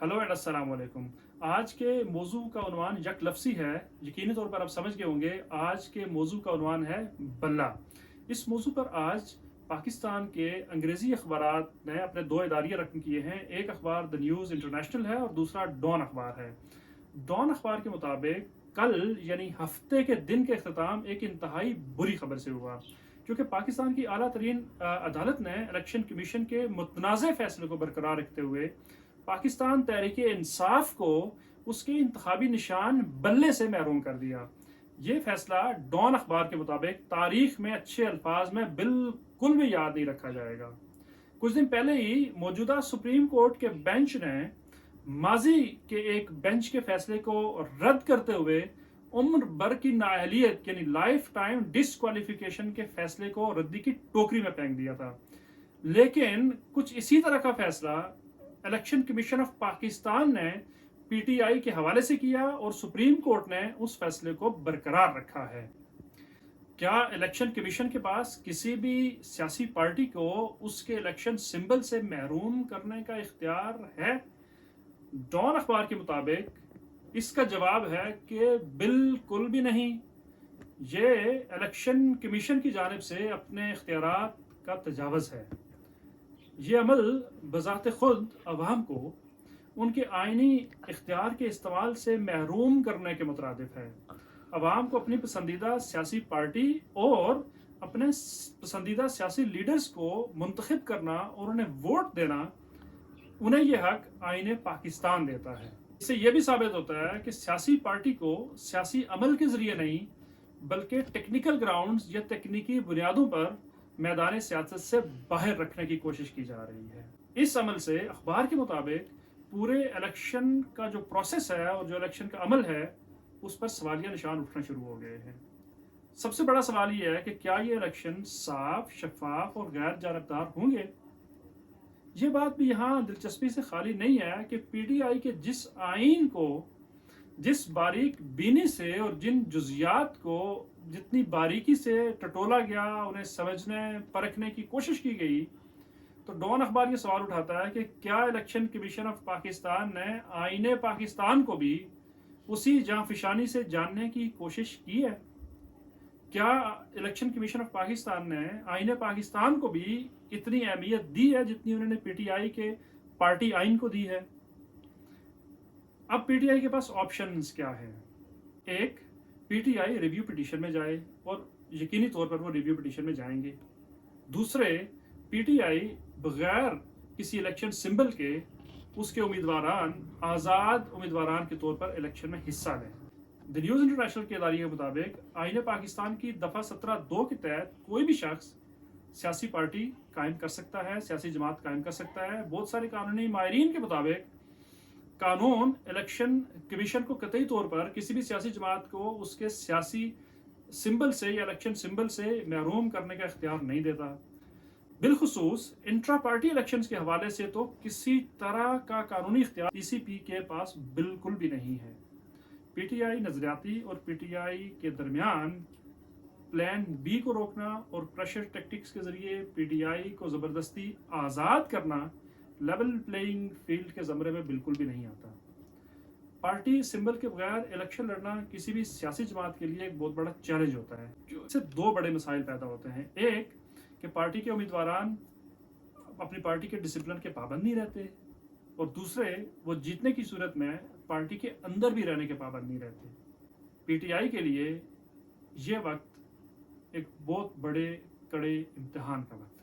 Hello and अस्सलाम वालेकुम। आज के मौजू का उन्वान यक लफ्सी है। यकीनी तौर पर आप समझ गए होंगे। आज के मौजू का उन्वान है बल्ला। इस मौजू पर आज पाकिस्तान के अंग्रेज़ी अखबारात ने अपने दो इदारिये रकम किए हैं। एक अखबार द न्यूज़ इंटरनेशनल है और दूसरा डॉन अखबार है। डॉन अखबार के मुताबिक कल यानी हफ्ते के दिन के अख्ताम एक इंतहाई बुरी खबर से हुआ, क्योंकि पाकिस्तान की आला तरीन अदालत ने इलेक्शन कमीशन के मुतनाज़ फैसले को बरकरार रखते हुए पाकिस्तान तहरीक इंसाफ को उसके इंतखाबी निशान बल्ले से महरूम कर दिया। ये फैसला डॉन अखबार के मुताबिक तारीख में अच्छे अल्फाज में बिल्कुल भी याद नहीं रखा जाएगा। कुछ दिन पहले ही मौजूदा सुप्रीम कोर्ट के बेंच ने माजी के एक बेंच के फैसले को रद्द करते हुए उम्र भर की नाअहलियत यानी लाइफ टाइम डिसक्वालिफिकेशन के फैसले को रद्दी की टोकरी में फेंक दिया था। लेकिन कुछ इसी तरह का फैसला इलेक्शन कमीशन ऑफ पाकिस्तान ने पीटीआई के हवाले से किया और सुप्रीम कोर्ट ने उस फैसले को बरकरार रखा है। क्या इलेक्शन कमीशन के पास किसी भी सियासी पार्टी को उसके इलेक्शन सिंबल से महरूम करने का इख्तियार है? डॉन अखबार के मुताबिक इसका जवाब है कि बिल्कुल भी नहीं। ये इलेक्शन कमीशन की जानिब से अपने इख्तियारात का तजावज़ है। ये अमल बज़ात खुद अवाम को उनके आइनी इख्तियार के इस्तेमाल से महरूम करने के मुतरादिफ है। अवाम को अपनी पसंदीदा सियासी पार्टी और अपने पसंदीदा सियासी लीडर्स को मुंतखब करना और उन्हें वोट देना, उन्हें यह हक आईने पाकिस्तान देता है। इससे यह भी साबित होता है कि सियासी पार्टी को सियासी अमल के जरिए नहीं बल्कि टेक्निकल ग्राउंड्स या तकनीकी बुनियादों पर मैदान सियासत से बाहर रखने की कोशिश की जा रही है। इस अमल से अखबार के मुताबिक पूरे इलेक्शन का जो प्रोसेस है और जो इलेक्शन का अमल है उस पर सवालिया निशान उठना शुरू हो गए हैं। सबसे बड़ा सवाल यह है कि क्या ये इलेक्शन साफ, शफाफ और गैर जानबदार होंगे? ये बात भी यहाँ दिलचस्पी से खाली नहीं है कि पीटीआई के जिस आइन को जिस बारीक बीनी से और जिन जुजियात को जितनी बारीकी से टटोला गया, उन्हें समझने परखने की कोशिश की गई, तो डॉन अखबार ये सवाल उठाता है कि क्या इलेक्शन कमीशन ऑफ पाकिस्तान ने आईने पाकिस्तान को भी उसी जांफिशानी से जानने की कोशिश की है? क्या इलेक्शन कमीशन ऑफ पाकिस्तान ने आईने पाकिस्तान को भी इतनी अहमियत दी है जितनी उन्होंने पीटीआई के पार्टी आइन को दी है? अब पीटीआई के पास ऑप्शंस क्या है? एक, पीटीआई रिव्यू पिटीशन में जाए और यकीनी तौर पर वो रिव्यू पिटीशन में जाएंगे। दूसरे, पीटीआई बगैर किसी इलेक्शन सिंबल के उसके उम्मीदवारान आज़ाद उम्मीदवारान के तौर पर इलेक्शन में हिस्सा लें। द न्यूज़ इंटरनेशनल के इदारे के मुताबिक आईने पाकिस्तान की दफ़ा 17(2) के तहत कोई भी शख्स सियासी पार्टी कायम कर सकता है, सियासी जमात कायम कर सकता है। बहुत सारे कानूनी माहिरीन के मुताबिक कानून इलेक्शन कमीशन को कतई तौर पर किसी भी सियासी जमात को उसके सियासी सिंबल से या इलेक्शन सिंबल से महरूम करने का इख्तियार नहीं देता। बिलखुसूस इंट्रा पार्टी इलेक्शंस के हवाले से तो किसी तरह का कानूनी इख्तियार पीसीपी के पास बिल्कुल भी नहीं है। पीटीआई नजरियाती और पीटीआई के दरमियान प्लान बी को रोकना और प्रेशर टैक्टिक्स के जरिए पीटीआई को ज़बरदस्ती आज़ाद करना लेवल प्लेइंग फील्ड के ज़मरे में बिल्कुल भी नहीं आता। पार्टी सिंबल के बगैर इलेक्शन लड़ना किसी भी सियासी जमात के लिए एक बहुत बड़ा चैलेंज होता है। इससे दो बड़े मसाइल पैदा होते हैं। एक कि पार्टी के उम्मीदवारान अपनी पार्टी के डिसिप्लिन के पाबंद नहीं रहते, और दूसरे, वो जीतने की सूरत में पार्टी के अंदर भी रहने के पाबंद नहीं रहते। पीटीआई के लिए ये वक्त एक बहुत बड़े कड़े इम्तिहान का वक्त है।